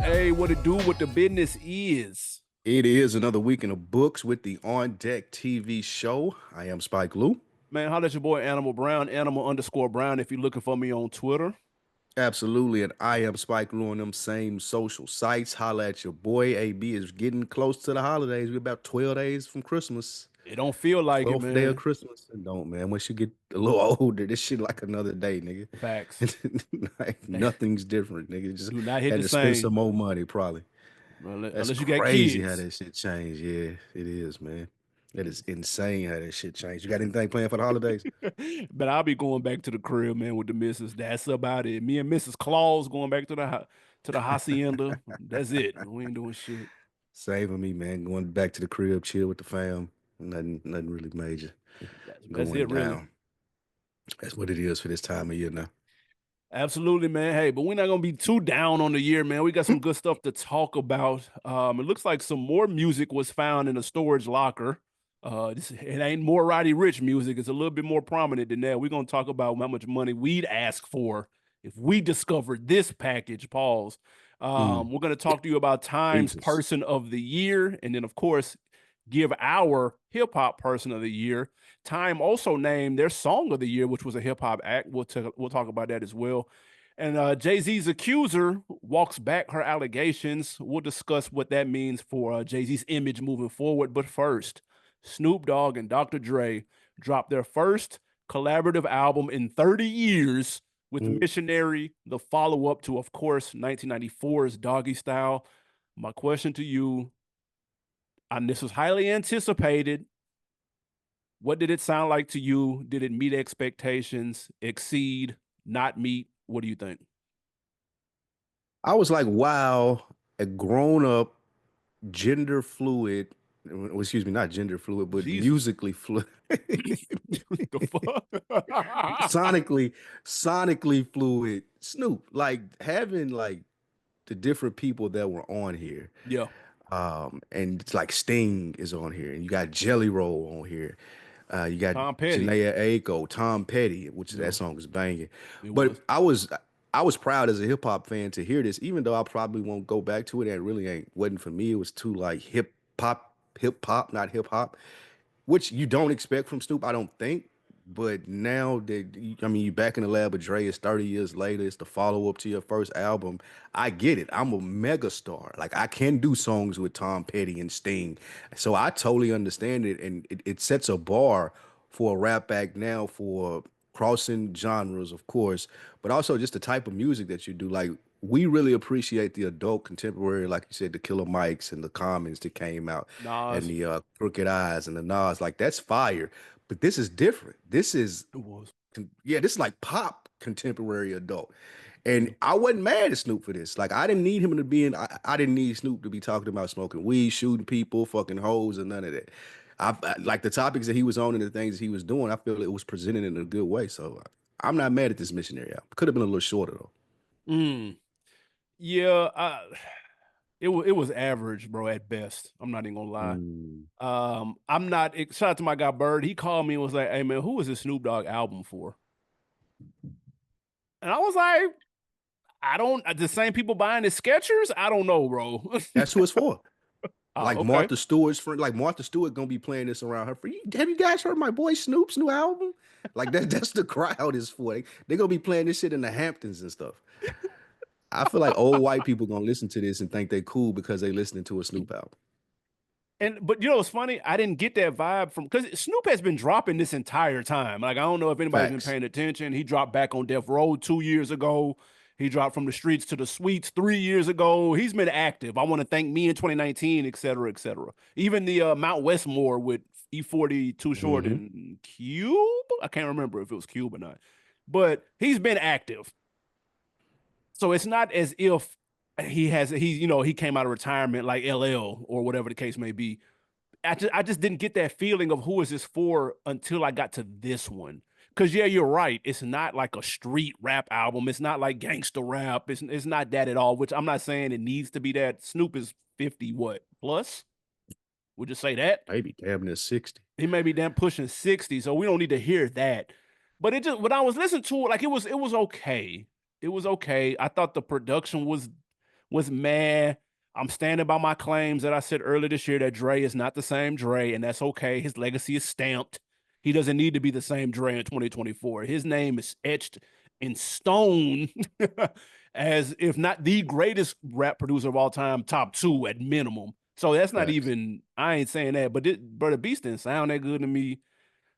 Hey, what it do, what the business is. It is another week in the books with the On Deck TV show. I am Spike Lou. Man, holla at your boy Animal Brown, Animal_Brown if you're looking for me on Twitter. Absolutely, and I am Spike Lou on them same social sites. Holla at your boy. AB is getting close to the holidays. We're about 12 days from Christmas. It don't feel like it, 12th day of man. Christmas. And don't, man. Once you get a little older, this shit like another day, nigga. Facts. Like nothing's different, nigga. Just Do not hit had the to spend same. some more money, probably. That's Unless you got crazy how kids. that shit changed. Yeah, it is, man. That is insane how that shit changed. You got anything planned for the holidays? But I'll be going back to the crib, man, with the missus. That's about it. Me and Mrs. Claus going back to the hacienda. That's it. We ain't doing shit. Saving me, man. Going back to the crib, chill with the fam. Nothing really major That's going it, really. down. That's what it is for this time of year now. Absolutely, man. Hey, but we're not gonna be too down on the year, man. We got some good stuff to talk about. It looks like some more music was found in a storage locker. It ain't more Roddy Rich music. It's a little bit more prominent than that. We're gonna talk about how much money we'd ask for if we discovered this package. Pause. Mm, We're gonna talk to you about Time's Jesus. Person of the Year, and then of course give our hip hop person of the year. Time also named their song of the year, which was a hip hop act. We'll talk about that as well. And Jay-Z's accuser walks back her allegations. We'll discuss what that means for Jay-Z's image moving forward. But first, Snoop Dogg and Dr. Dre dropped their first collaborative album in 30 years with Mm. Missionary, the follow-up to, of course, 1994's Doggy Style. My question to you, and this was highly anticipated. What did it sound like to you? Did it meet expectations, exceed, not meet? What do you think? I was like, wow, a grown up, gender fluid, well, excuse me, not gender fluid, but Jesus. musically fluid, What the fuck? sonically, sonically fluid Snoop. Like having like the different people that were on here. Yeah. And it's like Sting is on here, and you got Jelly Roll on here. You got Tom Petty. Janaea Aiko, Tom Petty, which that Yeah, song is banging. it But was. I was proud as a hip hop fan to hear this, even though I probably won't go back to it. And it really ain't wasn't for me. It was too like hip hop, not hip hop, which you don't expect from Snoop, I don't think. But now that I mean, you back in the lab with Dre, it's 30 years later. It's the follow up to your first album. I get it. I'm a mega star. Like I can do songs with Tom Petty and Sting, so I totally understand it, and it sets a bar for a rap act now for crossing genres, of course, but also just the type of music that you do. Like we really appreciate the adult contemporary, like you said, the Killer Mikes and the Commons that came out, and Nas. the Crooked Eyes and the Nas. Like that's fire. But this is different. This is It was. yeah, this is like pop contemporary adult. Yeah. And I wasn't mad at Snoop for this. Like I didn't need him to be in. I didn't need Snoop to be talking about smoking weed, shooting people, fucking hoes, and none of that. Like the topics that he was on and the things that he was doing. I feel it was presented in a good way. So I'm not mad at this missionary album. Could have been a little shorter though. Mm. Yeah. It was average, bro, at best. I'm not even gonna lie. Mm. I'm not. Shout out to my guy Bird. He called me and was like, "Hey man, who is this Snoop Dogg album for?" And I was like, "I don't. The same people buying the Skechers? I don't know, bro." That's who it's for. Oh, Like okay. Martha Stewart's friend, like Martha Stewart gonna be playing this around her. For you, have you guys heard my boy Snoop's new album? Like that's the crowd is for. They gonna be playing this shit in the Hamptons and stuff. I feel like old white people gonna listen to this and think they cool because they listening to a Snoop album. But you know what's funny? I didn't get that vibe from because Snoop has been dropping this entire time. Like I don't know if anybody's been Facts. paying attention. He dropped back on Death Row 2 years ago. He dropped from the streets to the suites 3 years ago. He's been active. I want to thank me in 2019, et cetera, et cetera. Even the Mount Westmore with E40 Too Short Hmm. and Cube. I can't remember if it was Cube or not, but he's been active. So it's not as if he came out of retirement like LL or whatever the case may be. I just didn't get that feeling of who is this for until I got to this one. Cause yeah, you're right. It's not like a street rap album. It's not like gangster rap. It's not that at all. Which I'm not saying it needs to be that. Snoop is 50 what plus? Would you say that? Maybe damn near 60. He may be damn pushing 60, so we don't need to hear that. But it just when I was listening to it, like it was okay. It was okay. I thought the production was was mad. I'm standing by my claims that I said earlier this year that Dre is not the same Dre, and that's okay. His legacy is stamped. He doesn't need to be the same Dre in 2024. His name is etched in stone as if not the greatest rap producer of all time, top two at minimum. So that's not Facts. even, I ain't saying that, but the beast didn't sound that good to me.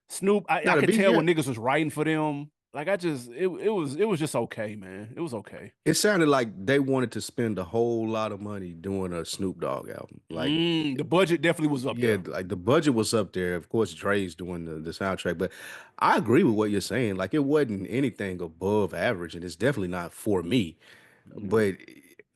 Snoop, I Now the could beat, tell yeah, when niggas was writing for them. Like it was just okay, man. It was okay. it sounded like they wanted to spend a whole lot of money doing a Snoop Dogg album. Like, The budget definitely was up yeah, there. like the budget was up there. Of course, Dre's doing the soundtrack, but I agree with what you're saying. Like, it wasn't anything above average, and it's definitely not for me. Mhm. But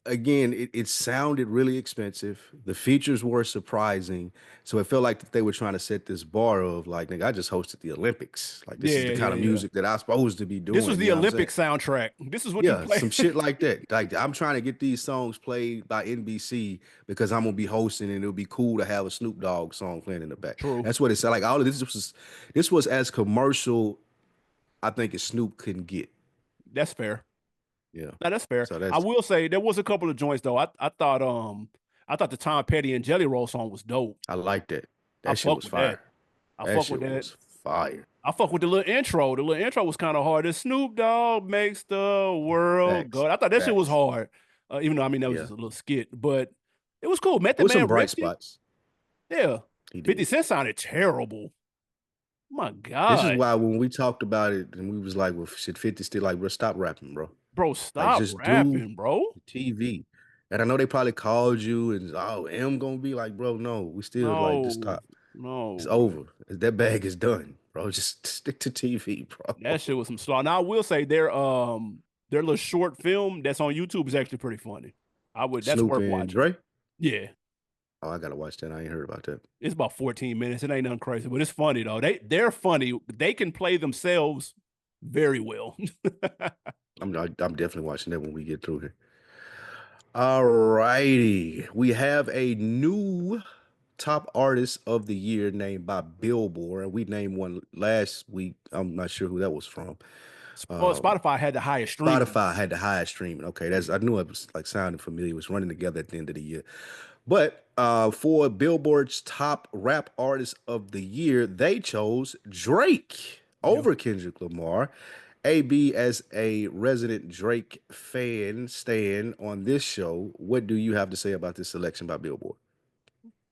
again, it sounded really expensive. The features were surprising. So it felt like that they were trying to set this bar of like, nigga, I just hosted the Olympics. Like, this is the Yeah, kind yeah, of yeah. music that I'm supposed to be This was doing. You the know what I'm saying? Olympic soundtrack. This is what you Yeah, play. some shit like that. Like, I'm trying to get these songs played by NBC because I'm gonna be hosting, and it'll be cool to have a Snoop Dogg song playing in the back. True. That's what it sounded like. All of this was as commercial, I think, as Snoop couldn't get. That's fair. Yeah. Now that's fair. So I that's will say there was a couple of joints though. I thought the Tom Petty and Jelly Roll song was dope. I like that. I That shit fuck was with that. fire. I That fuck with shit that. was fire. I fuck with the little intro. The little intro was kind of hard. The Snoop Dogg makes the world Facts. go. I thought that shit was Facts. hard. Even though I mean that was Yeah. just a little skit, but it was cool. There Method was some Man bright ripped it. spots. Yeah. He 50 did. Cent sounded terrible. My This is God. why when we talked about it and we was like, well, shit, 50 still like, bro, stop rapping, bro. Bro, Like, stop just do rapping, bro. TV. And I know they probably called you and, oh, M gonna be like, bro, no, we still like, just No, stop. It's no. over. That bag is done, bro. Just stick to TV, That bro. shit was some slaw. Now I will say their little short film that's on YouTube is actually pretty funny. That's Snoop worth and watching. Dre. Yeah. Oh, I gotta watch that. I ain't heard about that. It's about 14 minutes. It ain't nothing crazy, but it's funny though. They're funny. They can play themselves very well. I'm definitely watching that when we get through here. All righty. We have a new top artist of the year named by Billboard. And we named one last week. I'm not sure who that was from. Spotify had the highest streaming. Spotify had the highest streaming. Okay, that's I knew it was like sounding familiar. It was running together at the end of the year. But for Billboard's top rap artist of the year, they chose Drake Yep. over Kendrick Lamar. AB, as a resident Drake fan, stan on this show, what do you have to say about this selection by Billboard?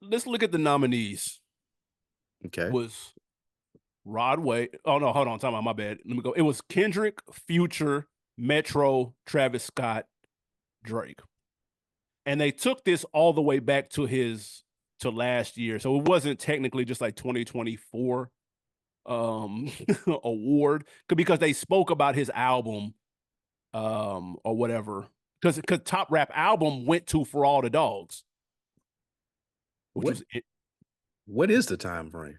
Let's look at the nominees. Okay. Was Rod Wave. Oh no, hold on. Time out. My bad. Let me go. It was Kendrick, Future, Metro, Travis Scott, Drake. And they took this all the way back to last year. So it wasn't technically just like 2024 award because they spoke about his album or whatever. Because top rap album went to For All the Dogs, which What was it. what is the time frame?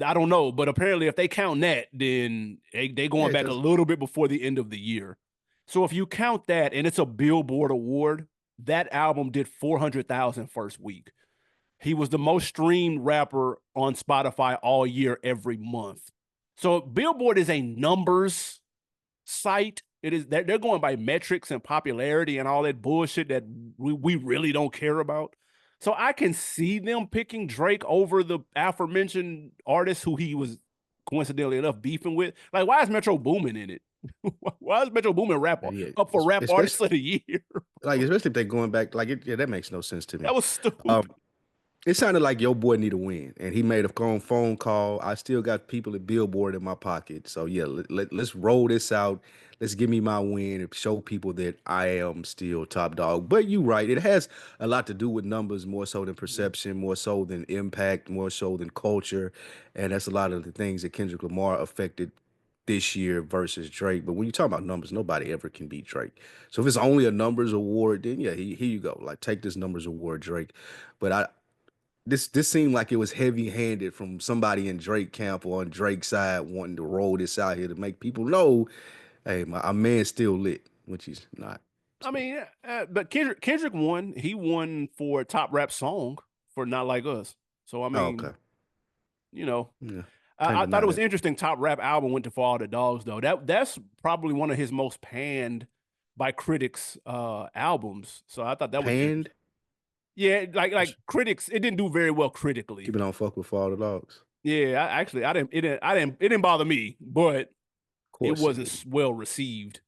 I don't know, but apparently if they count that, then they Yeah, going back a because little bit before the end of the year. So if you count that and it's a Billboard award, that album did 400,000 first week. He was the most streamed rapper on Spotify all year, every month. So Billboard is a numbers site. It is they're going by metrics and popularity and all that bullshit that we really don't care about. So I can see them picking Drake over the aforementioned artist who he was coincidentally enough beefing with. Like, why is Metro Boomin in it? Why is Metro Boomin yeah, up for rap artist especially of the year? like especially if they're going back, like yeah, that makes no sense to That me. was stupid. Um, It sounded like your boy need a win, and he made a phone call. I still got people at Billboard in my pocket, so yeah, let's roll this out. Let's give me my win and show people that I am still top dog. But you right, it has a lot to do with numbers more so than perception, more so than impact, more so than culture, and that's a lot of the things that Kendrick Lamar affected this year versus Drake. But when you talk about numbers, nobody ever can beat Drake. So if it's only a numbers award, then yeah, here you go. Like take this numbers award, Drake. But this seemed like it was heavy handed from somebody in Drake camp or on Drake's side wanting to roll this out here to make people know, hey, my man's still lit, which he's not. I So mean, but Kendrick won. He won for top rap song for Not Like Us. So I okay, mean, you know, yeah, can't I thought deny it was that. interesting. Top rap album went to For All the Dogs though. That's probably one of his most panned by critics albums. So I thought that was Panned. interesting. Yeah, like critics, it didn't do very well critically. Keep it on fuck with all the dogs. Yeah, I didn't it didn't bother me, but Of it course it wasn't didn't. well received.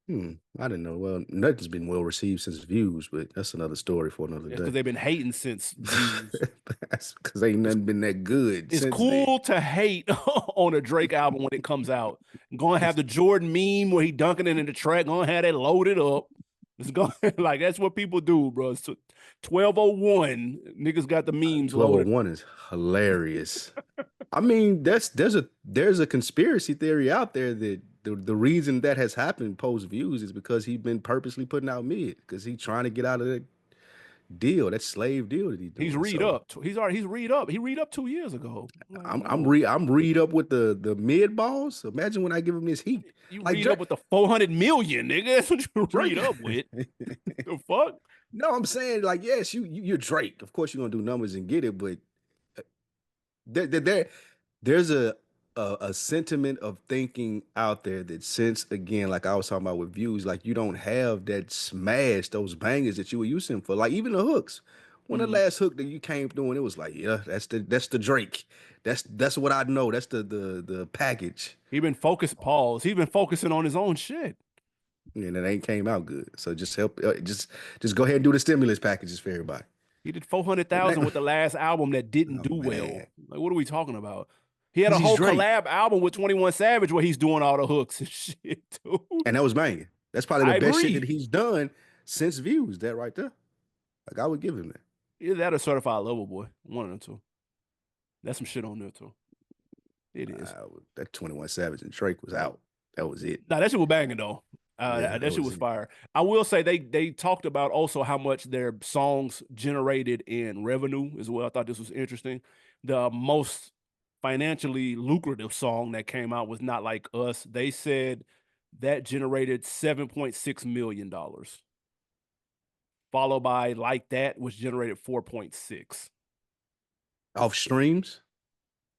I didn't know. Well, nothing's been well received since Views, but that's another story for another It's because day. they've been hating since Views. That's because ain't It's nothing been that good it's since then. cool to hate on a Drake album when it comes out. Gonna have the Jordan meme where he dunking it in the track. Gonna have that loaded up. It's going like that's what people do, bro. It's 12:01. Niggas got the memes loaded. 1201 is hilarious. I mean, there's a conspiracy theory out there that the reason that has happened post Views is because he's been purposely putting out mid because he's trying to get out of that deal, that slave deal that he's He's doing. read So up. He's read up. He read up 2 years ago. Like, no, I'm read up with the mid balls. Imagine when I give him this heat. you Like read up with the 400 million, nigga. That's what you Drake. read up with. The fuck? No, I'm saying like yes, you're Drake. Of course you're gonna do numbers and get it, but there's a sentiment of thinking out there that since again, like I was talking about with Views, like you don't have that smash, those bangers that you were using for, like even the hooks. When the Mhm. last hook that you came through and it was like, yeah, that's the Drake. That's what I know. That's the package. He been focused. Pause. He been focusing on his own shit. And it ain't came out good. So just help, just go ahead and do the stimulus packages for everybody. He did 400,000 with the last album that didn't Oh do man, well. Like, what are we talking about? He had because a he's whole Drake, collab album with 21 Savage where he's doing all the hooks and shit, dude. and that was banging. That's probably the I best shit that agree. he's done since Views. That right there, like I would give him that. Either that or Certified Lover Boy. One of them two. That's some shit on there too. It is. That 21 Savage and Drake was out. That was it. Nah, that shit was banging though. Yeah, That that shit was was it. fire. I will say they talked about also how much their songs generated in revenue as well. I thought this was interesting. The most financially lucrative song that came out was Not Like Us. They said that generated $7.6 million, followed by Like That, which generated 4.6. Off streams.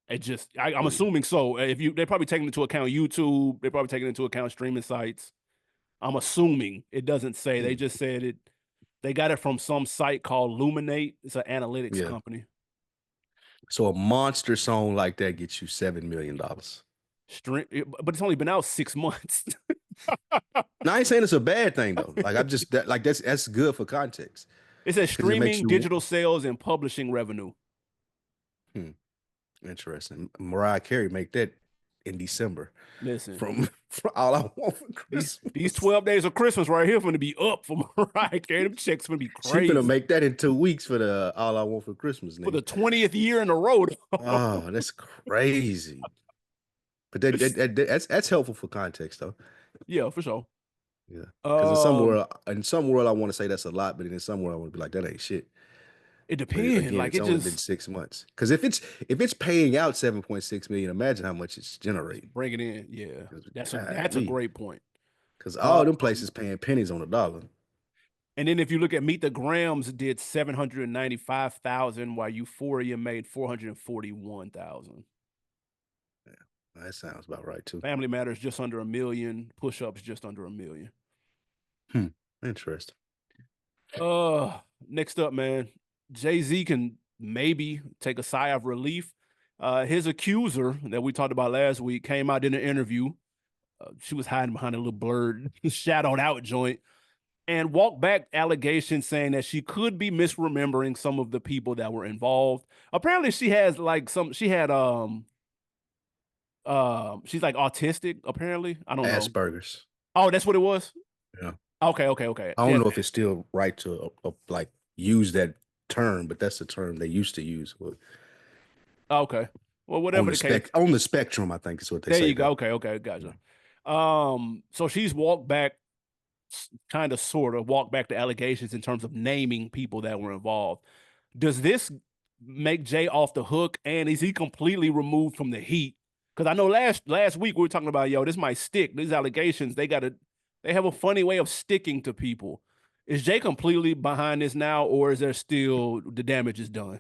It just I'm Yeah. assuming so. If you they're probably taking into account YouTube, they're probably taking into account streaming sites. I'm assuming it doesn't say. They Hmm. just said it. They got it from some site called Luminate. It's an analytics Yeah. company. So a monster song like that gets you $7 million. Stream, but it's only been out 6 months. Now I ain't saying it's a bad thing though. Like I'm just that like that's good for context It says because it makes streaming, you digital sales, and publishing revenue. hmm, interesting. Mariah Carey make that in December Listen, from All I Want for these Christmas. 12 days of Christmas right here going to be up for Mariah Carey. Them checks going to be She finna crazy make that in 2 weeks for the All I Want for Christmas, for the nigga. 20th year in a row. Oh, that's crazy. But that's helpful for context though. Yeah, for sure. Yeah. Because Um, in some world I want to say that's a lot, but in some world I want to be like, that ain't shit. it But depends. again, Like it's it only been just 6 months. Because if it's paying out 7.6 million, imagine how much it's generating. bring it in. Yeah, that's a Golly. great point. Because Um, all them places paying pennies on the dollar. and then if you look at Meet the Grams, did 795,000, while Euphoria made 441,000. Yeah, that sounds about right too. Family Matters just under a million. Push Ups just under a million. Hmm. Interesting. Next up, man, Jay-Z can maybe take a sigh of relief. His accuser that we talked about last week came out in an interview. She was hiding behind a little blurred, shadowed out joint and walked back allegations saying that she could be misremembering some of the people that were involved. Apparently, she has like she's like autistic, apparently. I don't know. Asperger's. Oh, that's what it was? Yeah. Okay. I don't Yeah. know if it's still right to like use that term, but that's the term they used to use. Okay. Well, On whatever the the case. on the spectrum, I think is what they There say you go. now. Okay, Yeah. gotcha. So she's walked back, kind of sort of walked back the allegations in terms of naming people that were involved. Does this make Jay off the hook, and is he completely removed from the heat? Because I know last week we were talking about, yo, this might stick. These allegations, they have a funny way of sticking to people. Is Jay completely behind this now, or is there still the damage is done?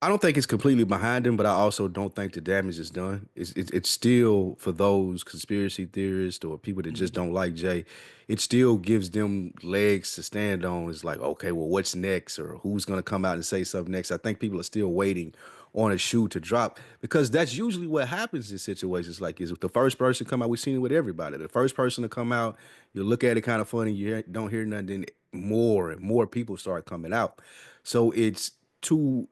I don't think it's completely behind him, but I also don't think the damage is done. It's still for those conspiracy theorists or people that just Mhm. don't like Jay. It still gives them legs to stand on. It's like, okay, well, what's next, or who's gonna come out and say something next? I think people are still waiting on a shoe to drop because that's usually what happens in situations like this. If the first person come out, we've seen it with everybody. The first person to come out, you look at it kind of funny, don't hear nothing, then more and more people start coming out. So it's too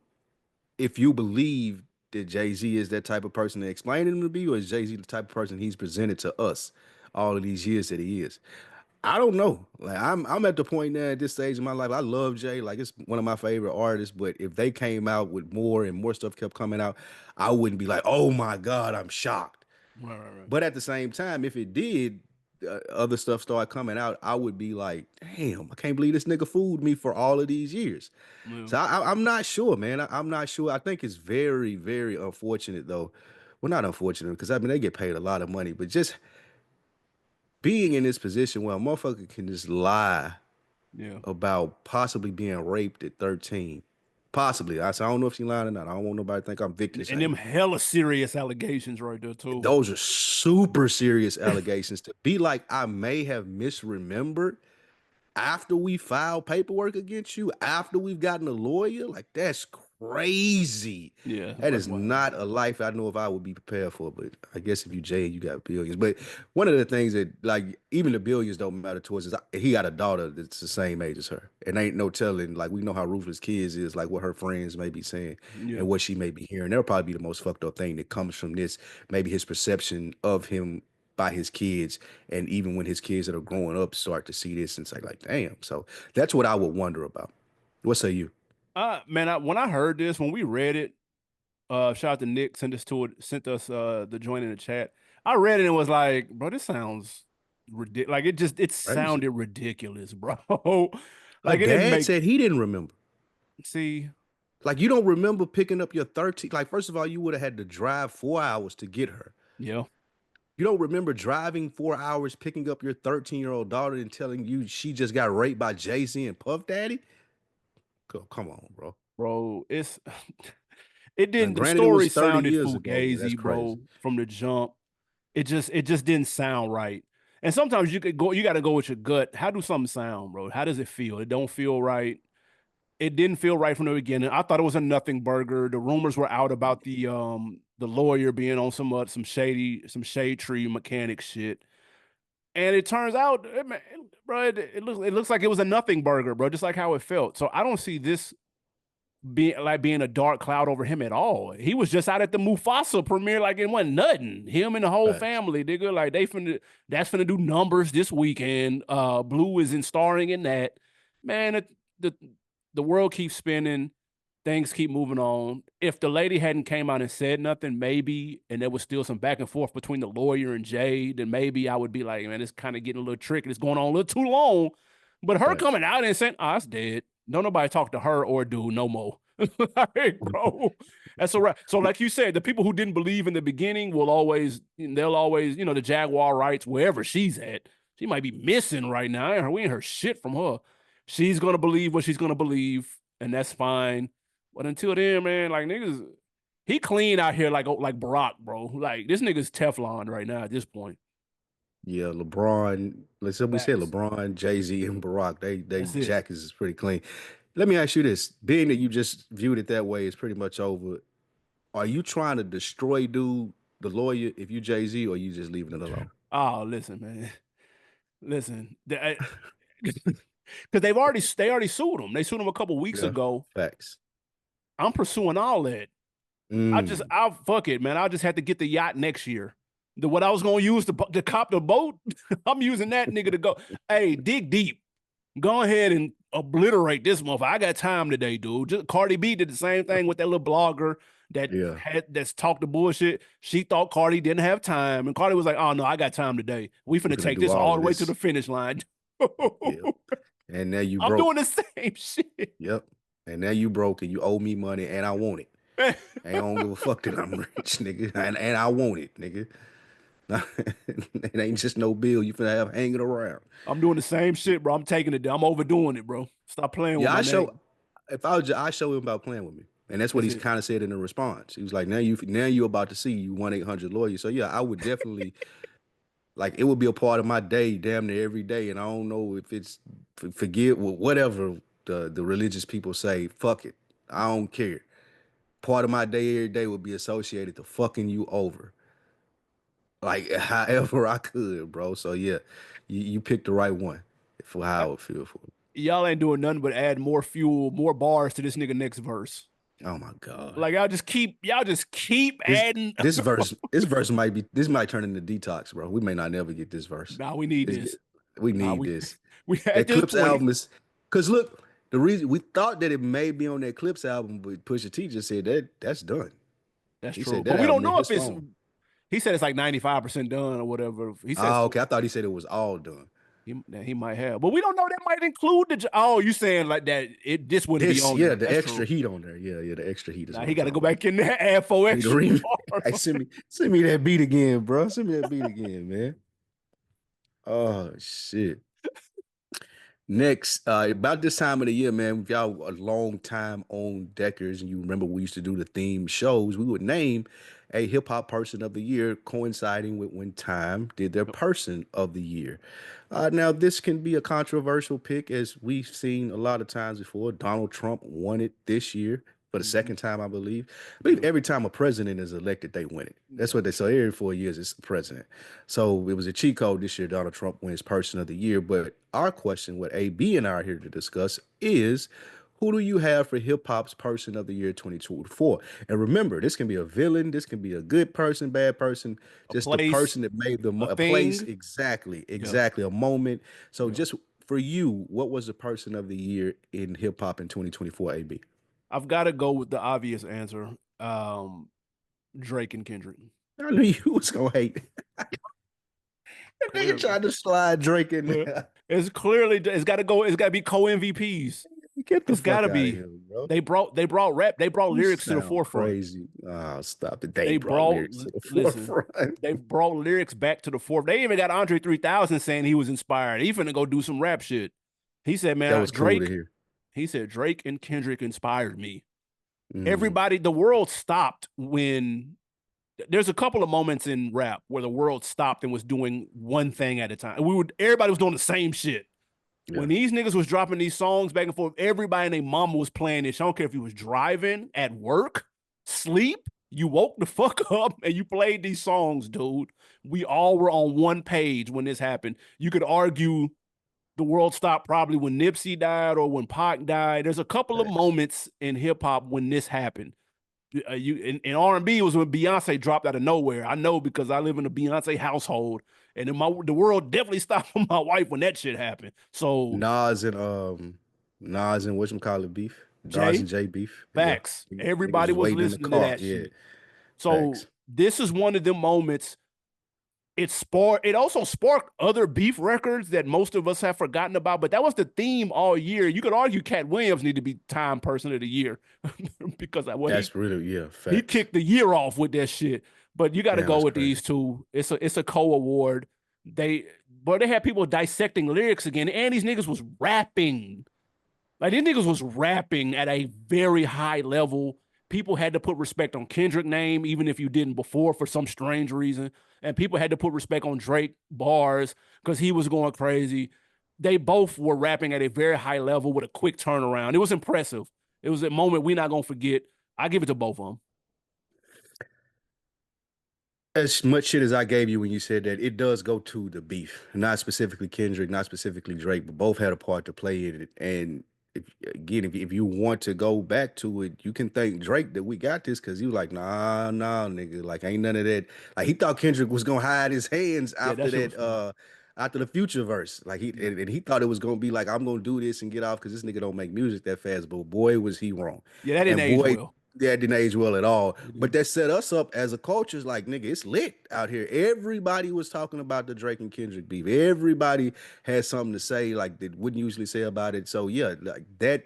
if you believe that Jay Z is that type of person to explain him to be, or is Jay Z the type of person he's presented to us all of these years that he is? I don't know. Like I'm at the point now at this stage in my life. I love Jay. Like it's one of my favorite artists. But if they came out with more and more stuff kept coming out, I wouldn't be like, oh my God, I'm shocked. Right, right, right. But at the same time, if it did, other stuff start coming out, I would be like, damn, I can't believe this nigga fooled me for all of these years. Yeah, So I'm not sure, man. I'm not sure. I think it's very, very unfortunate, though. Well, not unfortunate because I mean they get paid a lot of money, but just being in this position where a motherfucker can just lie yeah. about possibly being raped at 13. Possibly. I don't know if she lying or not. I don't want nobody to think I'm victim And them shaming. hella serious allegations right there too. Those are super serious allegations to be like I may have misremembered after we file paperwork against you, after we've gotten a lawyer, like that's crazy. Yeah, That that's is wild. not a life I know if I would be prepared for. But I guess if you Jay, you got billions. But one of the things that like even the billions don't matter towards is he got a daughter that's the same age as her, and ain't no telling. Like we know how ruthless kids is, like what her friends may be saying Yeah. and what she may be hearing. That'll probably be the most fucked up thing that comes from this. Maybe his perception of him by his kids, and even when his kids that are growing up start to see this and say like damn. So that's what I would wonder about. What say you? Man, when I heard this, when we read it, shout out to Nick, sent us the joint in the chat. I read it and was like, bro, this sounds ridiculous. Like it Crazy. sounded ridiculous, bro. Her Like it didn't dad make said he didn't remember. see, Like you don't remember picking up your 13. Like first of all, you would have had to drive 4 hours to get her. yeah, You don't remember driving 4 hours, picking up your 13-year-old daughter and telling you she just got raped by Jay Z and Puff Daddy. Come on, bro. bro. It's it Now, didn't the granted, it was story 30 sounded years ago, but that's fugazi, crazy. bro, from the jump. It just didn't sound right. And sometimes you gotta go with your gut. How do something sound, bro? How does it feel? It don't feel right. It didn't feel right from the beginning. I thought it was a nothing burger. The rumors were out about the lawyer being on some shade tree mechanic shit. And it turns out, bro, it looks like it was a nothing burger, bro, just like how it felt. So I don't see this being a dark cloud over him at all. He was just out at the Mufasa premiere, like it wasn't nothing. Him and the whole Facts. family, nigga, like that's finna do numbers this weekend. Blue is in starring in that. Man, the the world keeps spinning, things keep moving on. If the lady hadn't came out and said nothing, maybe, and there was still some back and forth between the lawyer and Jay, then maybe I would be like, man, it's kind of getting a little tricky. It's going on a little too long. But her Facts. coming out and saying, "Oh, it's dead." Don't nobody talk to her or dude no more. Like, bro, that's all right. So, like you said, the people who didn't believe in the beginning they'll always, the Jaguar rights wherever she's at. She might be missing right now. We ain't heard shit from her. She's gonna believe what she's gonna believe, and that's fine. But until then, man, like niggas, he clean out here like Barack, bro. Like this nigga's Teflon right now at this point. Yeah, LeBron. Let's say we said Facts. LeBron, Jay Z, and Barack. They That's it. jackets is pretty clean. Let me ask you this: being that you just viewed it that way, it's pretty much over. Are you trying to destroy dude, the lawyer, if you Jay Z, or you just leaving it alone? Oh, listen, man. Listen, because they already sued him. They sued him a couple weeks Yeah, ago. facts. I'm pursuing all that. Mm, I'll fuck it, man. I'll just have to get the yacht next year. What I was gonna use to cop the boat, I'm using that nigga to go. Hey, dig deep. Go ahead and obliterate this motherfucker. I got time today, dude. Just Cardi B did the same thing with that little blogger yeah, that's talked the bullshit. She thought Cardi didn't have time, and Cardi was like, "Oh no, I got time today. We we're finna gonna take do this all all the of way to this. the finish line." Yeah, and now you I'm doing broke. the same shit. Yep, and now you broke, and you owe me money, and I want it. I don't give a fuck that I'm rich, nigga, and I want it, nigga. It ain't just no bill you finna have hanging around. I'm doing the same shit, bro. I'm taking it. I'm overdoing it, bro. Stop playing with Yeah, my I show. name. If I was, I show him about playing with me. And that's what That's he's it. kind of said in the response. He was like, now you're about to see you 1-800 lawyer. So yeah, I would definitely like it would be a part of my day, damn near every day. And I don't know if it's forget whatever the religious people say. Fuck it, I don't care. Part of my day every day would be associated to fucking you over, like however I could, bro. So yeah, you picked the right one for how I would feel for it. Y'all ain't doing nothing but add more fuel, more bars to this nigga next verse. Oh my god. Like y'all just keep This adding. this verse might turn into detox, bro. We may not never get this verse. Nah, we need It's, this. we Nah, need we this. we at That this Clips point. album is because look, the reason we thought that it may be on that Clips album, but Pusha T just said that's done. That's He true. said that But we don't album in know if his it's phone. he said it's like 95% done or whatever. He says Oh, okay. I thought he said it was all done. he might have. But we don't know that might include oh, you saying like that it this wouldn't be This, on yeah, there. the That's extra true. heat on there. Yeah, yeah, the extra heat is Now what he I'm gotta go talking about. back in there, add four Need to extra read. bars. Hey, send me that beat again, bro. Send me that beat again, man. Oh shit. Next, about this time of the year, man, if y'all a long time on Deckers and you remember we used to do the theme shows, we would name a hip hop person of the year coinciding with when Time did their person of the year. Now, this can be a controversial pick as we've seen a lot of times before. Donald Trump won it this year for the Mhm. second time, I believe. I believe Yeah, every time a president is elected, they win it. That's yeah, what they for say. sure. Every 4 years, it's the president. So it was a cheat code this year. Donald Trump wins Person of the Year. But our question, what AB and I are here to discuss, is who do you have for hip hop's Person of the Year 2024? And remember, this can be a villain, this can be a good person, bad person, A just the place, person that made a a place thing. exactly, Yeah, exactly, a moment. So yeah. just for you, what was the Person of the Year in hip hop in 2024, AB? I've got to go with the obvious answer. Drake and Kendrick. I knew you was gonna hate. That nigga Clearly. tried to slide Drake in Uh, there. it's got to go. It's got to be co-MVPs. Get the It's got fuck to out of be. here, bro. They brought rap. They brought You lyrics to the sound forefront. crazy. Oh, stop it. They They brought brought lyrics to the listen. forefront. They brought lyrics back to the forefront. They even got Andre 3000 saying he was inspired. He finna go do some rap shit. He said, That "Man, was cool to Drake." hear. He said Drake and Kendrick inspired me. Mm, Everybody, the world stopped when there's a couple of moments in rap where the world stopped and was doing one thing at a time. Everybody was doing the same shit. yeah. When these niggas was dropping these songs back and forth, everybody and their mama was playing this. I don't care if you was driving, at work, sleep, you woke the fuck up and you played these songs, dude. We all were on one page when this happened. You could argue the world stopped probably when Nipsey died or when Pac died. There's a couple of Facts. moments in hip hop when this happened. You in R&B was when Beyonce dropped out of nowhere. I know because I live in a Beyonce household, and the world definitely stopped for my wife when that shit happened. So Nas and whatchamacallit beef. Nas and Jay, Jay beef. Yeah. facts. Niggas Everybody was was waiting in the listening to car. that Yeah. shit. So Facts. this is one of them moments. It also sparked other beef records that most of us have forgotten about. But that was the theme all year. You could argue Cat Williams need to be Time Person of the Year because well That's really, yeah, he facts. kicked the year off with that shit. But you got to Damn, go that's with crazy. these two. It's a co-award. They had people dissecting lyrics again, and these niggas was rapping. Like these niggas was rapping at a very high level. People had to put respect on Kendrick name, even if you didn't before for some strange reason. And people had to put respect on Drake bars because he was going crazy. They both were rapping at a very high level with a quick turnaround. It was impressive. It was a moment we're not gonna forget. I give it to both of them. As much shit as I gave you when you said that, it does go to the beef, not specifically Kendrick, not specifically Drake, but both had a part to play in it. And if you want to go back to it, you can thank Drake that we got this because he was like, nah, nah, nigga, like ain't none of that. Like he thought Kendrick was gonna hide his hands Yeah, after that shit was that, funny. after the Future verse. Like Yeah, and he thought it was gonna be like I'm gonna do this and get off because this nigga don't make music that fast. But boy, was he wrong. yeah, that didn't And age boy, well. that didn't age well at all. It But didn't. that set us up as a culture. It's like, nigga, it's lit out here. Everybody was talking about the Drake and Kendrick beef. Everybody had something to say, like they wouldn't usually say about it. So yeah, like that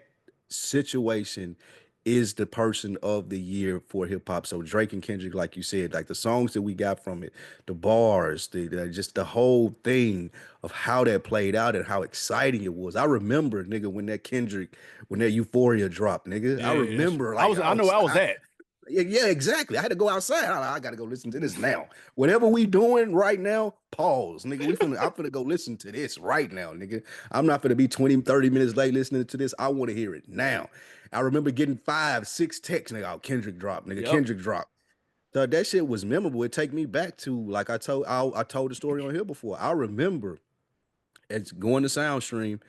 situation is the person of the year for hip hop. So Drake and Kendrick, like you said, like the songs that we got from it, the bars, just the whole thing of how that played out and how exciting it was. I remember, nigga, when that Euphoria dropped, nigga. I Yeah, that's remember, I like, was I know I was at. yeah, yeah, exactly. I had to go outside. I got to go listen to this now. Whatever we doing right now, pause, nigga. I'm finna go listen to this right now, nigga. I'm not finna be 20, 30 minutes late listening to this. I want to hear it now. I remember getting 5, 6 texts, nigga. Oh, Kendrick dropped, nigga. Yep. Kendrick dropped. So that shit was memorable. It take me back to like I told the story on here before. I remember it's going to Soundstream,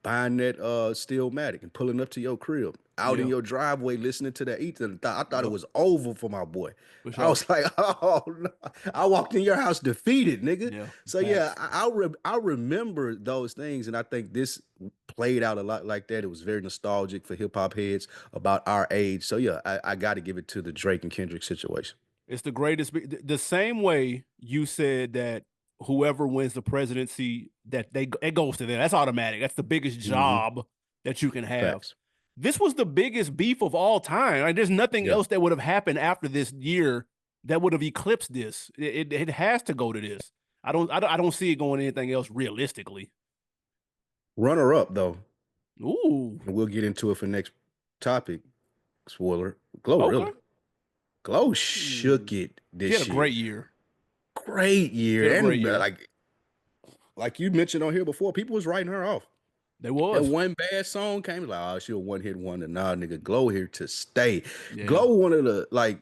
buying that Stillmatic and pulling up to your crib, out in Yeah. your driveway, listening to that Ethan. I thought it Yep. was over for my boy. For I sure. was like, oh no. I walked in your house defeated, nigga. Yeah. So yeah, Facts. I remember those things, and I think this played out a lot like that. It was very nostalgic for hip hop heads about our age. So yeah, I got to give it to the Drake and Kendrick situation. It's the greatest. The same way you said that whoever wins the presidency, that it goes to them. That's automatic. That's the biggest Hmm. job that you can have. Facts. This was the biggest beef of all time. Like, there's nothing Yeah. else that would have happened after this year that would have eclipsed this. It has to go to this. I don't see it going anything else realistically. Runner up though, Ooh. and we'll get into it for next topic. Spoiler. Glorilla. Okay. Glow Ooh. shook it She had a this year. great year. Great She had a year. great And year. like you mentioned on here before, people was writing her off. They That was. one bad song came like, oh, she a one hit wonder. Nah, nigga, Glow here to stay. Yeah. Glow one of the like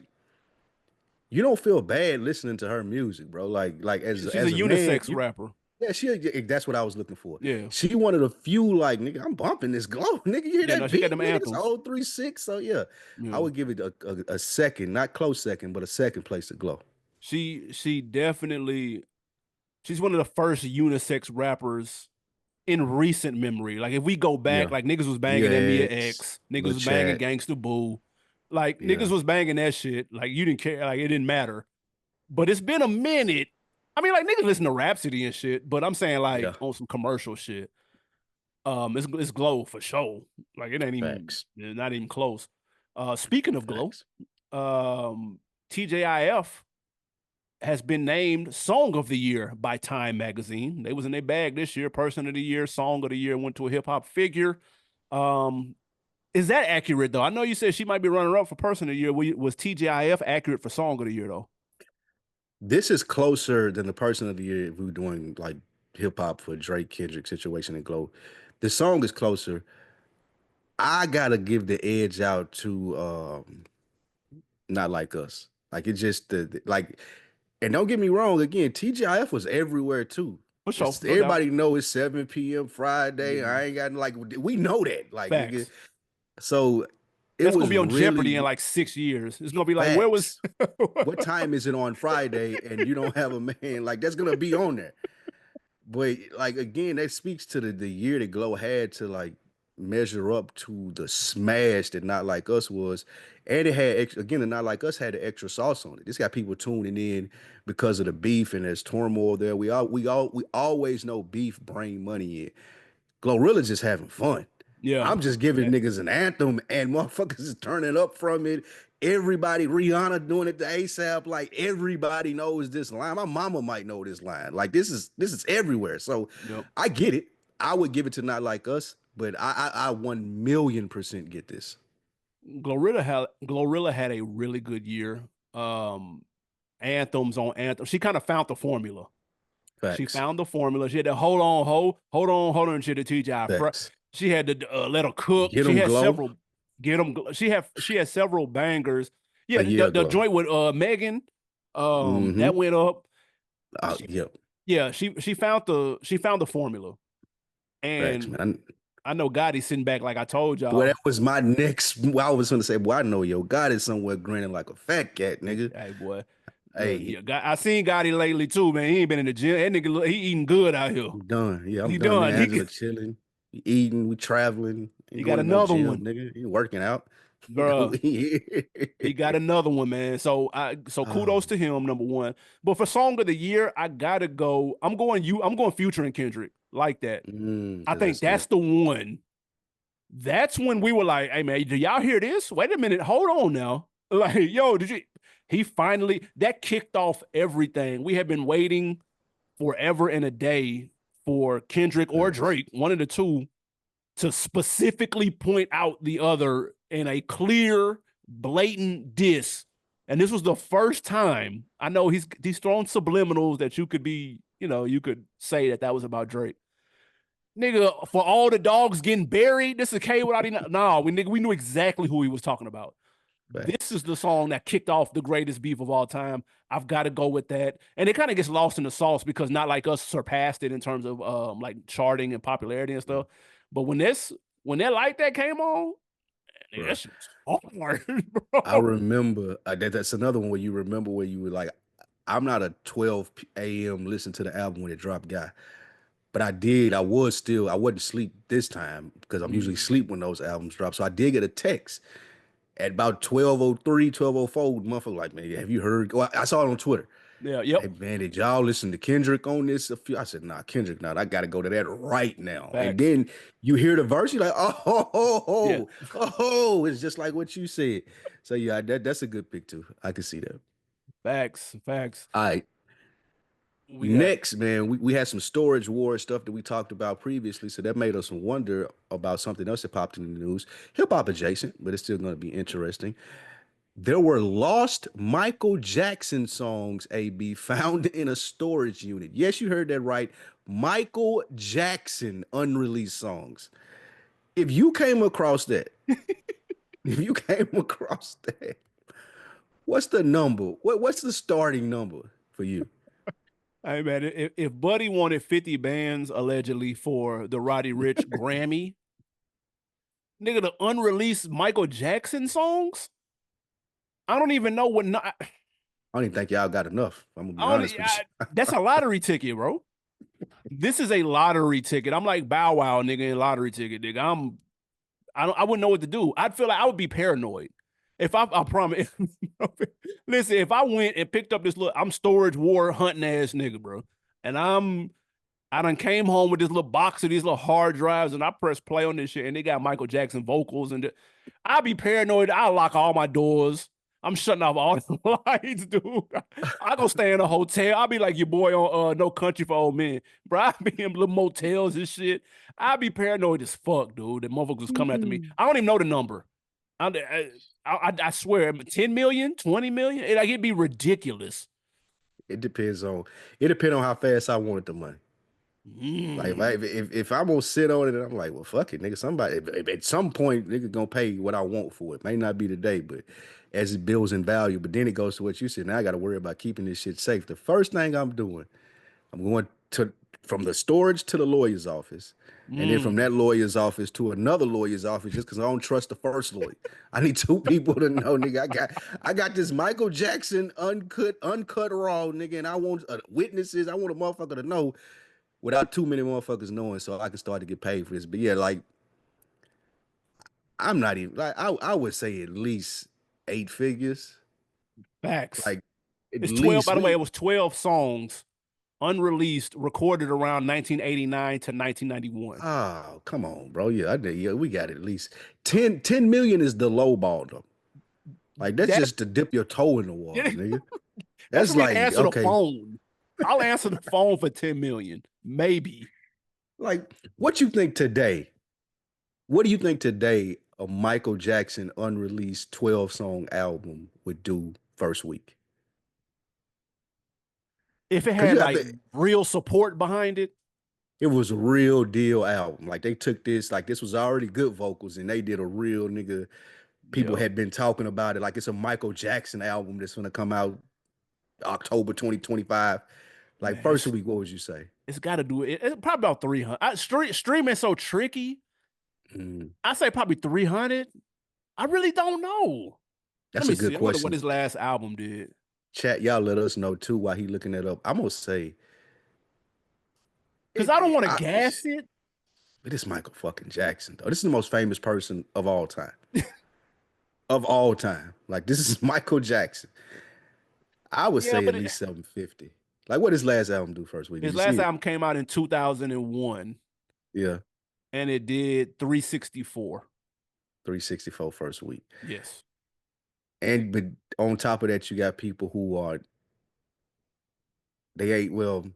you don't feel bad listening to her music, bro. Like She's a as a man, unisex you rapper. yeah, that's what I was looking for. Yeah. She one of the few like nigga, I'm bumping this Glow, nigga. You hear Yeah, no, that she got beat, them nigga? This anthems. old 3-6. So yeah, I Yeah. would give it a second, not close second, but a second place to Glow. She definitely she's one of the first unisex rappers in recent memory. Like if we go back, Yeah. like niggas was banging that Mia Mia X, X, niggas Lil was banging Chat. Gangsta Boo. Like niggas Yeah. was banging that shit. Like you didn't care, like it didn't matter. But it's been a minute. I mean, like niggas listen to Rhapsody and shit, but I'm saying like Yeah. on some commercial shit. It's Glow for sure. Like it ain't even Facts. not even close. Speaking of Glow, Facts. um, TJIF has been named Song of the Year by Time Magazine. They was in their bag this year. Person of the Year, Song of the Year went to a hip hop figure. Um, is that accurate though? I know you said she might be runner up for Person of the Year. Was TJIF accurate for Song of the Year though? This is closer than the person of the year if we were doing like hip hop for Drake, Kendrick situation and Glow. The song is closer. I gotta give the edge out to Not Like Us. Like it just like, and don't get me wrong, again, TGIF was everywhere too. For sure, It's no doubt. everybody know it's 7 p.m. Friday. Yeah. I ain't got like we know that. Like nigga. Facts. So it That's gonna was be on Jeopardy in really like 6 years. It's gonna be like, where was? facts. What time is it on Friday and you don't have a man? Like that's gonna be on there. But like again, that speaks to the year that Glow had to like measure up to the smash that Not Like Us was. And it had again, the Not Like Us had the extra sauce on it. This got people tuning in because of the beef and there's turmoil there. We always know beef bring money in. Glorilla just having fun. Yeah. I'm just giving That, niggas an anthem and motherfuckers is turning up from it. Everybody, Rihanna doing it to ASAP. Like everybody knows this line. My mama might know this line. Like this is everywhere. So yep. I get it. I would give it to Not Like Us, but I 1,000,000% get this. Glorilla had a really good year. Anthems on anthem. She kind of found the formula. She Facts. found the formula. She had to hold on shit to teach our Facts. She had to let her cook. Get She them had glow several get them. She had several bangers. a Yeah, year the ago. joint with Megan, Mm-hmm. that went up. She, Yep. yeah, she found the formula. Facts, And man. I know Gotti's sitting back like I told Boy, that y'all. was my next. Well, I was gonna say, boy, I know yo God is somewhere grinning like a fat cat, nigga. Hey boy, look, Hey, yeah, I seen Gotti lately too, man. He ain't been in the gym. That nigga, he eating good out here. I'm done. Yeah, I'm He done. Me done. and Angela chilling, we eating, we traveling, ain't He going got to no another gym, one, nigga. He working out. bro. Yeah. He got another one, man. So kudos Oh, to him, number one. But for song of the year, I gotta go. I'm going Future and Kendrick like that. I that's think that's good. the one That's when we were like, hey man, do y'all hear this? Wait a minute, hold on now. Like, yo, did you he finally that kicked off everything. We had been waiting forever and a day for Kendrick or Facts. Drake, one of the two, to specifically point out the other in a clear, blatant diss. And this was the first time. I know he's thrown subliminals that you could be, you could say that was about Drake. Nigga, for all the dogs getting buried, this is K without even. No, we knew exactly who he was talking about. This Facts. is the song that kicked off the greatest beef of all time. I've got to go with that. And it kind of gets lost in the sauce because not like us surpassed it in terms of like charting and popularity and stuff. But when that like that came on, nigga, Bro. that shit was hard, I bro. remember that's another one where you remember where you were like, I'm not a 12 a.m. listen to the album when it dropped guy. But I did. I wasn't asleep this time because I'm usually Mm, asleep when those albums drop. So I did get a text at about 12:03, 12:04. Motherfucker, like, man, have you heard? Well, I saw it on Twitter. yeah, Hey, yep. man, did y'all listen to Kendrick on this? I said, nah, Kendrick, not. I got to go to that right now. And Facts. then you hear the verse, you're like, Yeah, it's just like what you said. So yeah, that's a good pick too. I can see that. facts, facts. All right. We got Next, man, we had some storage war stuff that we talked about previously, so that made us wonder about something else that popped in the news. Hip hop adjacent, but it's still going to be interesting. There were lost Michael Jackson songs, AB, found in a storage unit. Yes, you heard that right. Michael Jackson unreleased songs. If you came across that, if you came across that, what's the number? What's the starting number for you? Hey man, if Buddy wanted 50 bands allegedly for the Roddy Rich Grammy, nigga, the unreleased Michael Jackson songs, I don't even know what. Not, I don't even think y'all got enough. I'm gonna be I don't. honest with you. That's a lottery ticket, bro. This is a lottery ticket. I'm like Bow Wow, nigga, in lottery ticket, nigga. I wouldn't know what to do. I'd feel like I would be paranoid. If I promise, listen, if I went and picked up this little, I'm storage war hunting ass nigga, bro, and I done came home with this little box of these little hard drives and I press play on this shit and they got Michael Jackson vocals and I'll be paranoid. I'll lock all my doors. I'm shutting off all the lights, dude. I go stay in a hotel. I'll be like your boy on No Country for Old Men. Bro, I be in little motels and shit. I'll be paranoid as fuck, dude. That motherfuckers was coming after me. I don't even know the number. I swear, 10 million, 20 million. It'd be ridiculous. It depends on how fast I wanted the money. Like Mm, if I'm gonna sit on it, and I'm like, well, fuck it, nigga. Somebody if at some point, nigga, gonna pay what I want for it. May not be today, but as it builds in value. But then it goes to what you said. Now I got to worry about keeping this shit safe. The first thing I'm doing, I'm going to from the storage to the lawyer's office, and then from mm. that lawyer's office to another lawyer's office, just because I don't trust the first lawyer. I need two people to know, nigga. I got this Michael Jackson uncut raw, nigga, and I want witnesses. I want a motherfucker to know without too many motherfuckers knowing, so I can start to get paid for this. But yeah, like I'm not even like I would say at least 8 figures. Facts. Like at It's 12, least by the way, we it was 12 songs unreleased, recorded around 1989 to 1991. oh come on, bro. Yeah, yeah, we got at least 10 million is the low ball though. Like that's That just to dip your toe in the water, nigga. that's That's for me to like, answer the okay, phone. I'll answer the phone for 10 million, maybe. like what you think today? What do you think today a Michael Jackson unreleased 12 song album would do first week? If it Because had you have like to real support behind it, it was a real deal album. Like they took this, like this was already good vocals, and they did a real nigga. People yeah, had been talking about it like it's a Michael Jackson album that's gonna come out October 2025. Like man, first week, what would you say? it's got to do it. It's probably about 300. Streaming so tricky. Mm, I say probably 300. I really don't know. Let that's a me good see. I wonder what question. his last album did. Chat, y'all let us know too while he looking that up. I'm gonna say Because I don't want to I, gas it. but it's Michael fucking Jackson though. This is the most famous person of all time. Of all time. Like this is Michael Jackson. I would Yeah, say at but least 750. Like what his last album do first week? Did his you see last it? album came out in 2001. Yeah. and it did 364. 364 first week. Yes. And but on top of that, you got people who are they ain't well.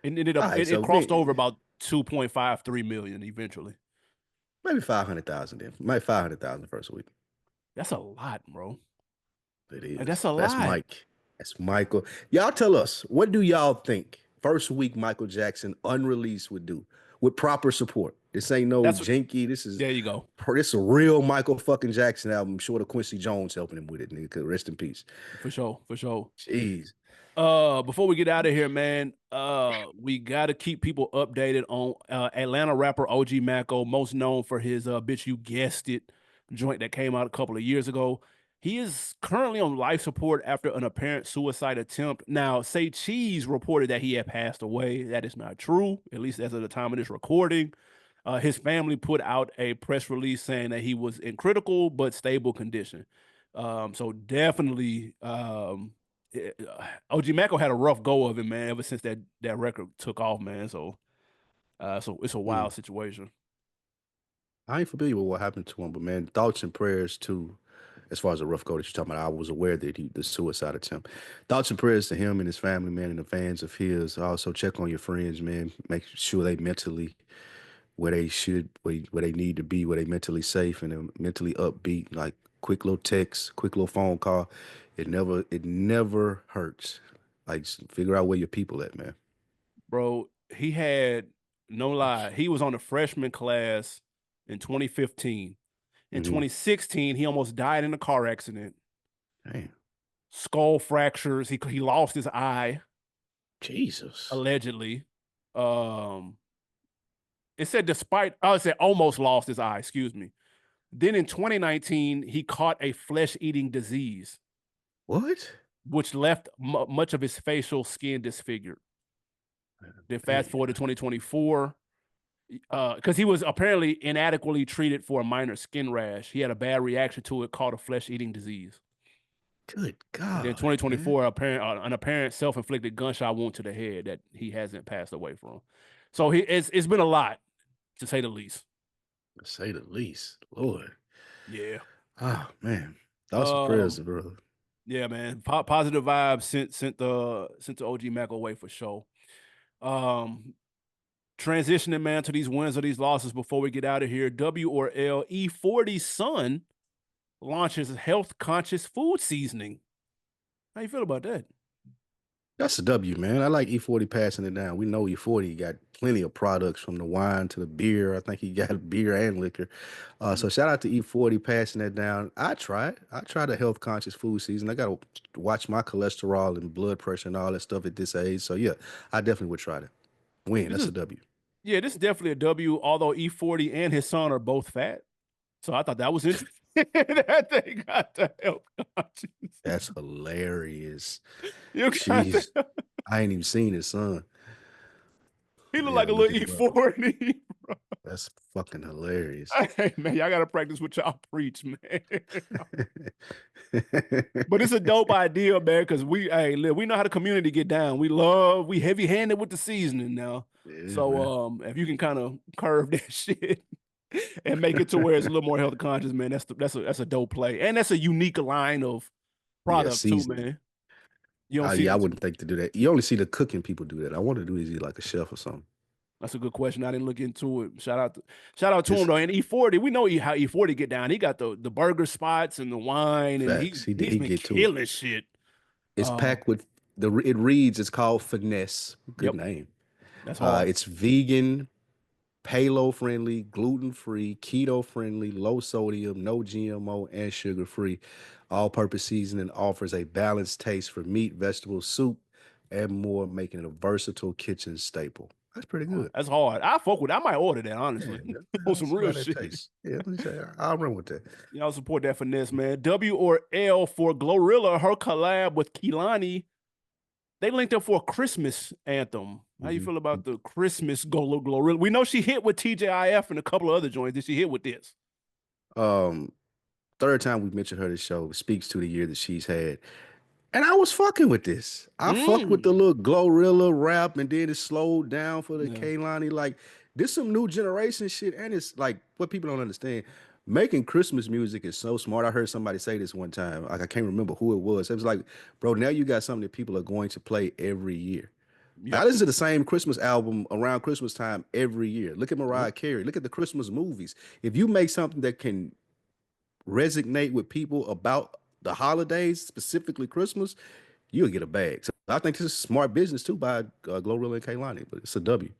It ended All up right, it so crossed over about 2.53 million eventually. maybe 500,000 then. Maybe 500,000 first week. That's a lot, bro. It Like, is. that's a That's lot. Mike. That's Michael. Y'all tell us, what do y'all think first week Michael Jackson unreleased would do with proper support? This ain't no That's janky. This is There you go. this is a real Michael fucking Jackson album, short of Quincy Jones helping him with it, nigga. 'Cause rest in peace. For sure, for sure. Jeez. Before we get out of here, man, we gotta keep people updated on Atlanta rapper OG Macko, most known for his bitch you guessed it joint that came out a couple of years ago. He is currently on life support after an apparent suicide attempt. Now, Say Cheese reported that he had passed away. That is not true, at least as of the time of this recording. His family put out a press release saying that he was in critical but stable condition. So definitely, OG Macko had a rough go of it, man, ever since that record took off, man. So it's a Mm. wild situation, I ain't familiar with what happened to him, but man, thoughts and prayers too. As far as the rough go that you're talking about, I was aware that the suicide attempt. Thoughts and prayers to him and his family, man, and the fans of his. Also, check on your friends, man. Make sure they mentally where they should, where they need to be, where they mentally safe and mentally upbeat. Like quick little text, quick little phone call. It never hurts. Like figure out where your people at, man. bro. He had no lie. He was on the freshman class in 2015. In Hmm. 2016, he almost died in a car accident. Damn, Skull fractures. He lost his eye Jesus. allegedly. Um, it said despite, oh, it said almost lost his eye. Excuse me. Then in 2019, he caught a flesh-eating disease, What? which left much of his facial skin disfigured. Then fast Man, forward to 2024, because he was apparently inadequately treated for a minor skin rash. He had a bad reaction to it called a flesh-eating disease. good And then God, man. 2024, an apparent self-inflicted gunshot wound to the head that he hasn't passed away from. So it's been a lot, to say the least. To say the least. Lord. Yeah. Oh man. Thoughts and prayers, Um. brother. Yeah, man. Positive vibes sent the OG Mac away for sure. Um. Transitioning, man, to these wins or these losses before we get out of here. W or L E40's son launches health conscious food seasoning. How you feel about that? That's a W, man. I like E40 passing it down. We know E40 got plenty of products from the wine to the beer. I think he got beer and liquor. So shout out to E40 passing that down. I tried. I tried a health conscious food season. I got to watch my cholesterol and blood pressure and all that stuff at this age. So yeah, I definitely would try that. Win. This That's is a W. Yeah, this is definitely a W. Although E40 and his son are both fat, so I thought that was interesting that they got the health conscious. That's hilarious. You got Jeez. the, I ain't even seen his son. he I looked like gotta a look little him up. E40. That's fucking hilarious. Hey man, y'all gotta practice what y'all preach, man. But it's a dope idea, man, because we know how the community get down. We heavy handed with the seasoning now. It is, So man. if you can kind of curve that shit and make it to where it's a little more health conscious, man, that's a dope play. And that's a unique line of Yeah, product too, seasoning. man. You don't see Yeah, I that wouldn't think to do that. You only see the cooking people do that. I want to do is he like a chef or something. That's a good question. I didn't look into it. Shout out to him It's though. And E40, we know how E40 get down. He got the burger spots and the wine, and facts. he's He been get to it. killing shit. It's Uh, packed with it reads, it's called Finesse. Good yep, name. that's hard. It's vegan, paleo friendly, gluten free, keto friendly, low sodium, no GMO, and sugar free. All purpose seasoning offers a balanced taste for meat, vegetables, soup, and more, making it a versatile kitchen staple. That's pretty good. That's hard. I fuck with. I might order that Yeah, honestly on let's some see real how that shit. tastes. Yeah, let me say, I'll run with that. Y'all support that finesse, man. W or L for Glorilla, her collab with Kehlani. They linked up for a Christmas anthem. How you Mhm. feel about the Christmas Glorilla? We know she hit with TJIF and a couple of other joints. Did she hit with this? Um, Third time we mentioned her this show speaks to the year that she's had. And I was fucking with this. I fucked with the Mm. little Glorilla rap, and then it slowed down for the Yeah. Kaylani. Like This some new generation shit, and it's like what people don't understand. Making Christmas music is so smart. I heard somebody say this one time. Like I can't remember who it was. It was like, bro, now you got something that people are going to play every year. I Yep. listen to the same Christmas album around Christmas time every year. Look at Yep. Mariah Carey. Look at the Christmas movies. If you make something that can resonate with people about the holidays, specifically Christmas, you'll get a bag. So I think this is smart business too by Glorilla and Kaylani, but it's a W.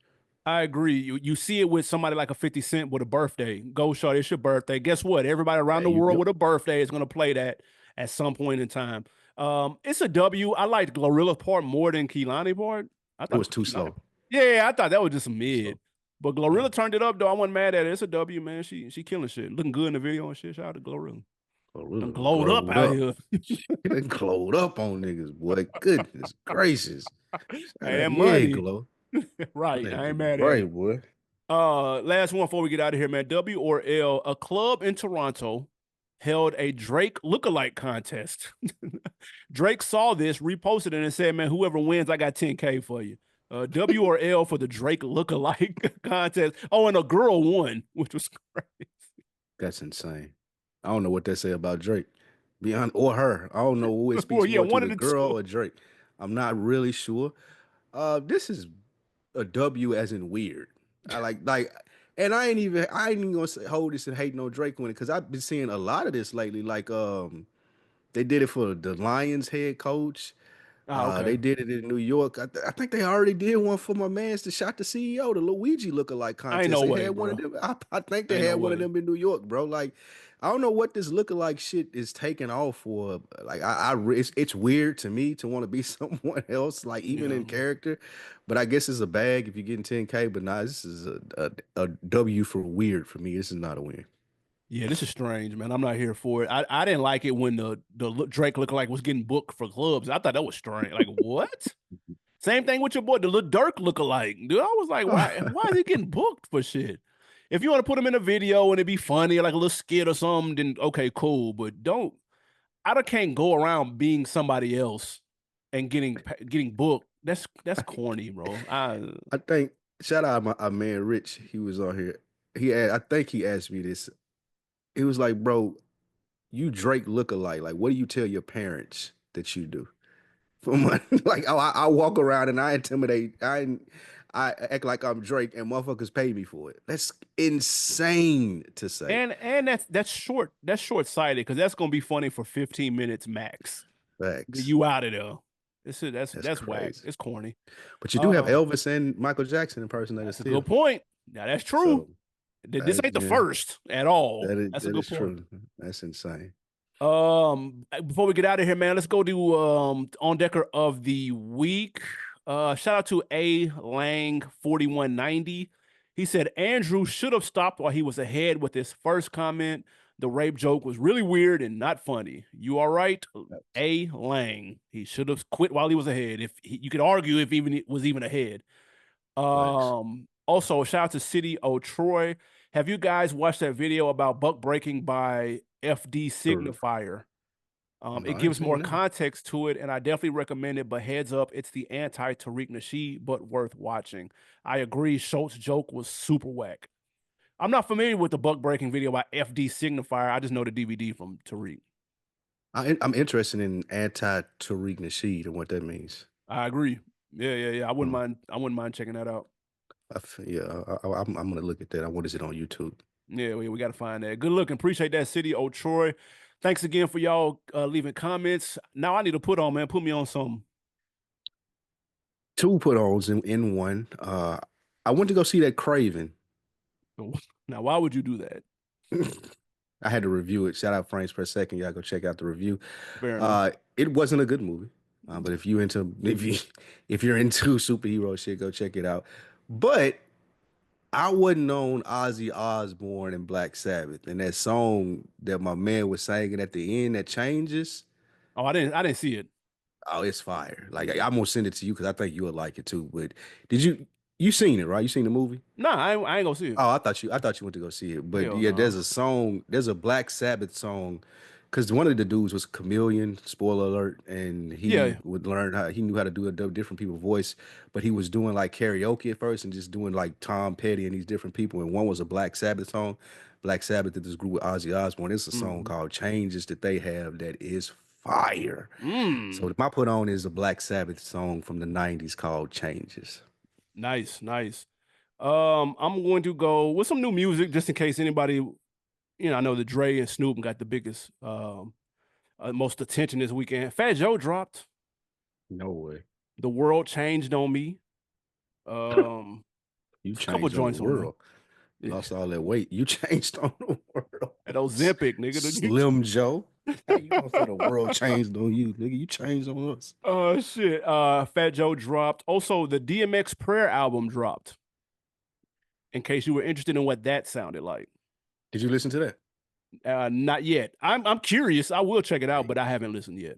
I agree. You see it with somebody like a 50 Cent with a birthday. Go, short, it's your birthday. Guess what? Everybody around There the you world go. with a birthday is going to play that at some point in time. It's a W. I liked Glorilla's part more than Kehlani part. I It thought was too Kehlani. slow. Yeah, I thought that was just a Too slow. mid. But Glorilla turned it up though. I wasn't mad at it. It's a W, man. She killing shit. Looking good in the video and shit. Shout out to Glorilla. Glorilla I'm done glowed up glowed out up. here. He done glowed up on niggas, boy. Goodness gracious. Hey, that Yeah, money. glow. Right. That I ain't nigga mad at it. right, boy. Last one before we get out of here, man. W or L, a club in Toronto held a Drake lookalike contest. Drake saw this, reposted it, and said, man, whoever wins, I got 10K for you. W or L for the Drake lookalike contest. Oh, and a girl won, which was great. That's insane. I don't know what they say about Drake. Beyond or her. I don't know who it Well, speaks yeah, more to, one of the the girl two. or Drake. I'm not really sure. This is a W as in weird. I like, and I ain't even gonna say hold this and hate no Drake on it because I've been seeing a lot of this lately. Like, they did it for the Lions head coach. Ah, okay. They did it in New York. I think they already did one for my man's the shot the CEO, the Luigi lookalike I ain't contest. no They way, had one of bro. them. I think they Ain't had no one of way. them in New York, bro. Like, I don't know what this lookalike shit is taking off for. Like, it's weird to me to want to be someone else, like even Yeah. in character. But I guess it's a bag if you're getting 10K. But nah, this is a W for weird for me. This is not a win. Yeah, this is strange, man. I'm not here for it. I didn't like it when the Drake lookalike was getting booked for clubs. I thought that was strange. Like, what? Same thing with your boy, the little Dirk lookalike. Dude, I was like, why is he getting booked for shit? If you want to put him in a video and it be funny, like a little skit or something, then okay, cool. But don't I don't can't go around being somebody else and getting booked. That's corny, bro. I think shout out my man Rich. He was on here. I think he asked me this. He was like, "Bro, you Drake look alike. Like, what do you tell your parents that you do for money? Like, oh, I walk around and I intimidate. I act like I'm Drake, and motherfuckers pay me for it. That's insane to say. and that's short. That's short sighted because that's gonna be funny for 15 minutes max. Then Facts. you out of there. That's That's whack. crazy. It's corny. But you do have Uh, Elvis and Michael Jackson impersonators that's a still. good point. Now that's true. So This ain't the yeah, first at all. that is That's a that good is point. true. That's insane. Before we get out of here, man, let's go do on decker of the week. Shout out to A Lang 4190. He said Andrew should have stopped while he was ahead with his first comment. The rape joke was really weird and not funny. You all right? A Lang. He should have quit while he was ahead. If he, you could argue if even it was even ahead. Facts. Also, shout out to City O Troy. Have you guys watched that video about buck breaking by FD True. Signifier? No, It I ain't gives more seen that. context to it, and I definitely recommend it. But heads up, it's the anti Tariq Nasheed, but worth watching. I agree. Schultz's joke was super whack. I'm not familiar with the buck breaking video by FD Signifier. I just know the DVD from Tariq. I'm interested in anti-Tariq Nasheed and what that means. I agree. Yeah. I wouldn't Hmm. mind. I wouldn't mind checking that out. I'm gonna look at that. What is it on YouTube? Yeah, we got to find that. Good looking. Appreciate that, City O Troy. Thanks again for y'all leaving comments. Now I need to put on, man. Put me on some. Two put-ons in one. I went to go see that Craven. Now, why would you do that? I had to review it. Shout out frames per second. Y'all go check out the review. Fair enough. It wasn't a good movie. But if you're into superhero shit, go check it out. But I wasn't on Ozzy Osbourne and Black Sabbath, and that song that my man was singing at the end that changes. Oh, I didn't see it. Oh, it's fire. Like I'm gonna send it to you because I think you would like it too. But did you seen it, right? You seen the movie? Nah, I ain't gonna see it. Oh, I thought you went to go see it. But Hell yeah, there's no. a song, there's a Black Sabbath song because one of the dudes was a chameleon, spoiler alert, and he Yeah. would learn how he knew how to do a different people's voice, but he was doing like karaoke at first and just doing like Tom Petty and these different people. And one was a Black Sabbath song. Black Sabbath did this group with Ozzy Osbourne. It's a song Mm. called Changes that they have that is fire. So Mm. my put on is a Black Sabbath song from the 90s called Changes. Nice, nice. I'm going to go with some new music just in case anybody, I know that Dre and Snoop got the biggest, most attention this weekend. Fat Joe dropped No way. "The World Changed on Me." Um, You it's a couple changed on the joints on there. world. Lost all that weight. You changed on the world. That Ozempic, nigga. Slim Joe. How you gonna say the world changed on you, nigga? You changed on us. Oh shit. Fat Joe dropped. Also, the DMX Prayer album dropped. In case you were interested in what that sounded like. Did you listen to that? Not yet. I'm curious. I will check it out, Hey, but I haven't listened yet.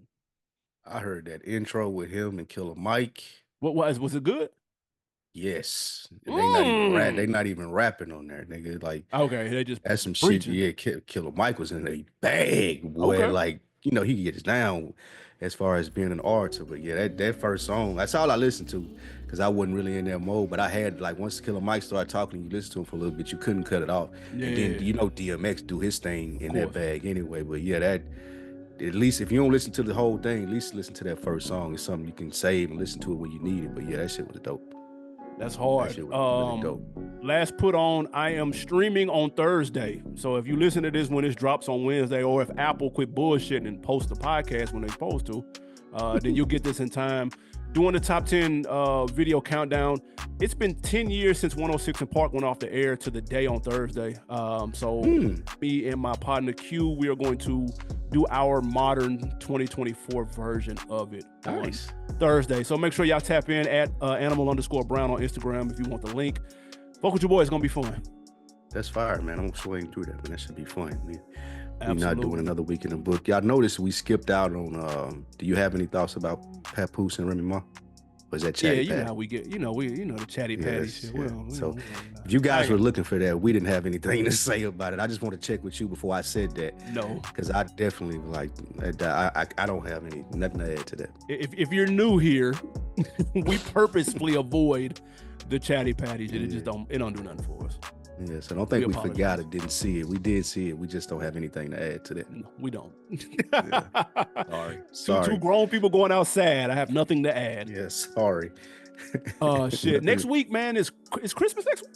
I heard that intro with him and Killer Mike. What was it good? Yes. And they Mm. not even rapping on there, nigga. Like Okay, they just that's some shit. preaching. Yeah, Killer Mike was in a bag, boy. Okay. Like, he gets down as far as being an orator. But yeah, that first song, that's all I listened to because I wasn't really in that mode. But I had like once Killer Mike started talking, you listen to him for a little bit, you couldn't cut it off. Yeah, And then DMX do his thing in of that course. bag anyway. But yeah, that at least if you don't listen to the whole thing, at least listen to that first song. It's something you can save and listen to it when you need it. But yeah, that shit was dope. That's That hard. shit was really dope. Last put on, I am streaming on Thursday. So if you listen to this when this drops on Wednesday, or if Apple quit bullshitting and post the podcast when they're supposed to, then you'll get this in time. Doing the top 10 video countdown. It's been 10 years since 106 and Park went off the air to the day on Thursday. So me and my partner Q, we are going to do our modern 2024 version of it Nice. on Thursday. So make sure y'all tap in at animal_brown on Instagram if you want the link. Fuck with your boy. It's going to be fun. That's fire, man. I'm swaying through that, but that should be fun. We're not Absolutely. doing another week in the book. Y'all noticed we skipped out on. Do you have any thoughts about Papoose and Remy Ma? Was that Yeah, Chatty you know Patty? how we get, the chatty patty Yes, shit. yeah. Well, So if you guys were looking for that, we didn't have anything to say about it. I just want to check with you before I said that. No. Because I definitely I don't have nothing to add to that. If you're new here, we purposefully avoid the chatty patty shit. It just don't do nothing for us. Yeah, so don't think we apologize. forgot it, didn't see it. We did see it. We just don't have anything to add to that. No, we don't. Sorry. Two grown people going outside. I have nothing to add. Yes, sorry. Shit. Next week, man, is Christmas next week?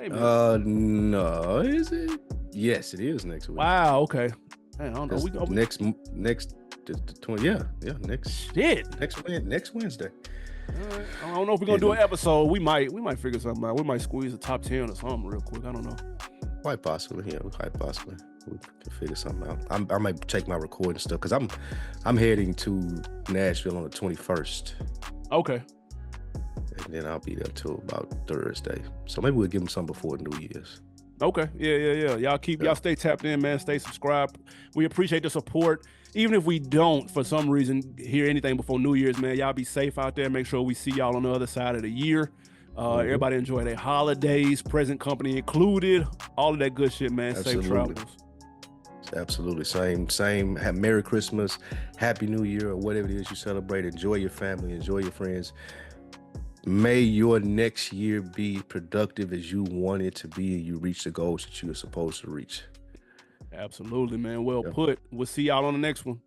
Hey, man. No, is it? Yes, it is next week. Wow. Okay. Man, I don't know. That's next the 20. Yeah, next Shit. next Wednesday. All right. I don't know if we're gonna do an episode. We might figure something out. We might squeeze a top 10 or something real quick. I don't know. Quite possibly, yeah. Quite possibly, we can figure something out. I might take my recording stuff because I'm heading to Nashville on the 21st. Okay. And then I'll be there till about Thursday. So maybe we'll give them some before New Year's. Okay. Yeah. Y'all stay tapped in, man. Stay subscribed. We appreciate the support. Even if we don't, for some reason, hear anything before New Year's, man, y'all be safe out there. Make sure we see y'all on the other side of the year. Everybody enjoy their holidays, present company included, all of that good shit, man. Absolutely. Safe travels. Absolutely. Same. Have Merry Christmas, Happy New Year, or whatever it is you celebrate. Enjoy your family, enjoy your friends. May your next year be productive as you want it to be, and you reach the goals that you are supposed to reach. Absolutely, man. Well put. We'll see y'all on the next one.